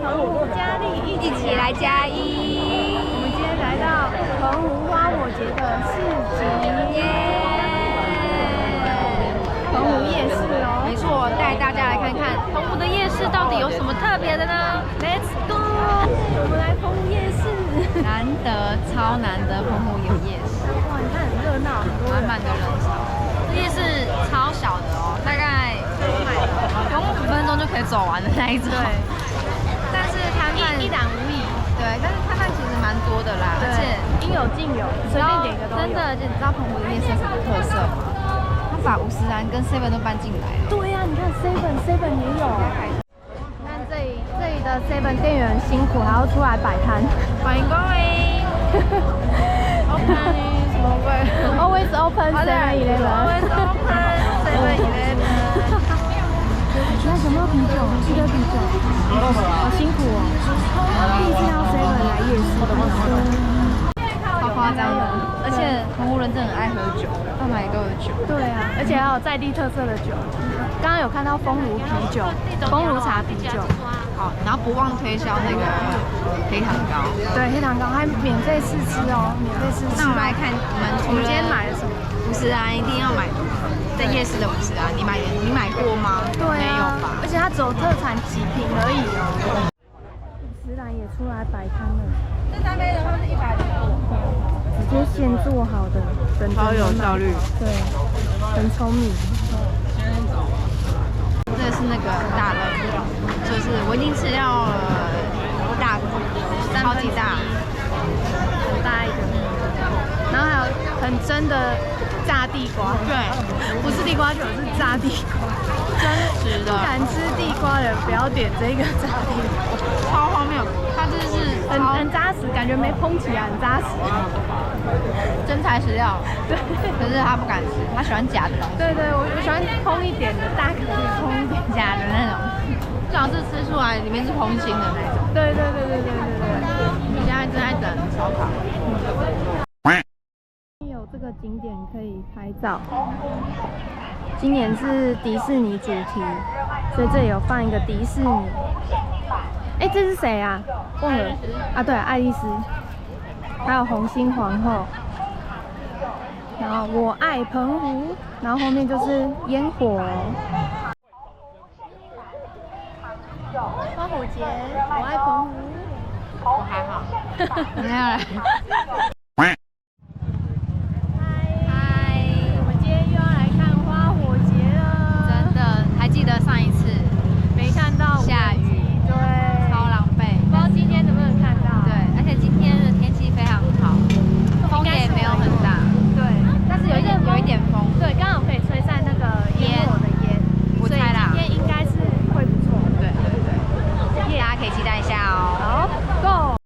澎湖嘉义一起来嘉义。我们今天来到澎湖花火节的市集耶，澎湖夜市哦。没错，带大家来看看澎湖的夜市到底有什么特别的呢 Let's go！ 我们来澎湖夜市，难得，超难得，澎湖有夜市。哇，你看很热闹，满满的人潮。夜市超小的哦，大概不用5分钟就可以走完的那一种。对。但是摊贩一览无遗。对，但是摊贩其实蛮多的啦，而且应有尽有，随便点一个都有。真的，就你知道澎湖的夜市有什么特色吗？他把50兰跟 Seven 都搬进来了。对呀，你看 Seven 也有。你看这里的 Seven 店员辛苦，还要出来摆摊。欢迎光临。Open 什么味 ？Always open 7-Eleven。Always open 7-Eleven。那有没有啤酒？一堆啤酒。好辛苦哦。第一次到 Seven 来夜市，好夸张的。而且澎湖人真的很爱喝酒，到哪里都有酒。对啊，而且还有在地特色的酒。刚刚有看到丰如啤酒、丰如茶啤酒。好，然后不忘推销那个黑糖糕。对，黑糖糕还免费试吃哦，免费试吃。那我们来看我们今天买了什么？50兰一定要买，在夜市的50兰，你买过吗？对啊，没有吧？而且它只有特产几瓶而已哦。50兰也出来摆摊了。这3杯的话是100多。直接现做好的，超有效率。对，很聪明。这是那个大乐透，就是我已经吃到了大超级大，很大一个。然后还有很真的炸地瓜，对，不是地瓜球，是炸地瓜。真实的。不敢吃地瓜的人不要点这个炸地瓜，超荒谬。它这是很扎实，感觉没蓬起来，很扎实。真材实料。对。可是他不敢吃，他喜欢假的东西。对对，我喜欢蓬一点的，大颗的蓬一点，假的那种，最好是吃出来里面是蓬心的那种。对对对对对对对。你现在正在等烧烤。有这个景点可以拍照。今年是迪士尼主题，所以这里有放一个迪士尼。哎，这是谁啊？忘了啊，对，爱丽丝。还有红心皇后。然后我爱澎湖，然后后面就是烟火。花火节，我爱澎湖。我还好。没有了。记得上一次没看到下雨，对，超狼狈。不知道今天能不能看到。对，而且今天的天气非常好，风也没有很大。对，但是有一点风。对，刚好可以吹散那个烟火的烟。我猜啦，今天应该是会不错。对对对，大家可以期待一下哦。好 ，Go。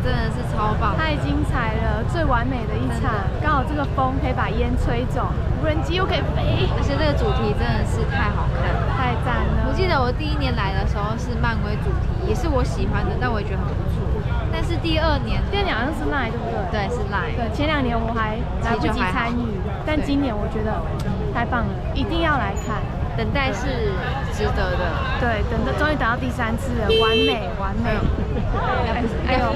真的是超棒，太精彩了，最完美的一场，刚好这个风可以把烟吹走，无人机又可以飞，而且这个主题真的是太好看了，太赞了。我记得我第1年来的时候是漫威主题，也是我喜欢的，但我也觉得很不错。但是第2年，第2年好像是 Line 对不对？对，是 Line。对，前2年我还来不及参与，但今年我觉得太棒了，一定要来看。等待是值得的。对，终于等到第3次了，完美完美。哎呦，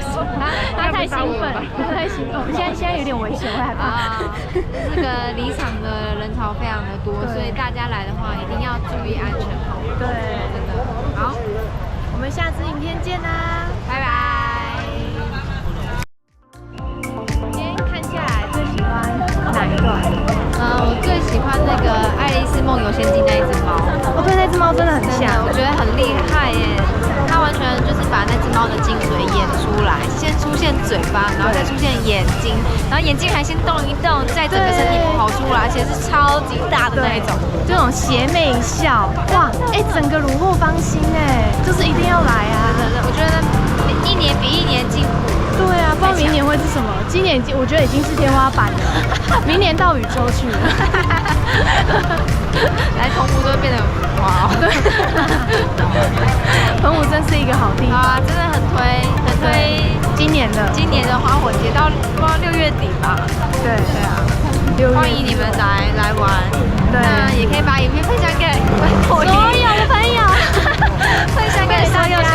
他太兴奋，太兴奋，现在有点危险，我害怕。这个离场的人潮非常的多，所以大家来的话一定要注意安全。对，真的。好，我们下支影片见啦，拜拜。今天看下来最喜欢哪一段？我最喜欢那个《爱丽丝梦游仙境》那一只猫。哦，对，那只猫真的很像，我觉得很厉害耶。它完全就是把那只猫的精髓演出来，先出现嘴巴，然后再出现眼睛，然后眼睛还先动一动，再整个身体跑出来，而且是超级大的那一种，这种邪魅一笑，哇，整个虏获芳心就是一定要来啊！我觉得1年比1年进步。对啊，不知道明年会是什么。今年我觉得已经是天花板了，明年到宇宙去了。来澎湖都会变得很浮夸哦。澎湖真是一个好地方啊，真的很推今年的花火节到不知道6月底吧。对啊，欢迎你们来玩。对，那也可以把影片分享给所有的朋友，分享给大家。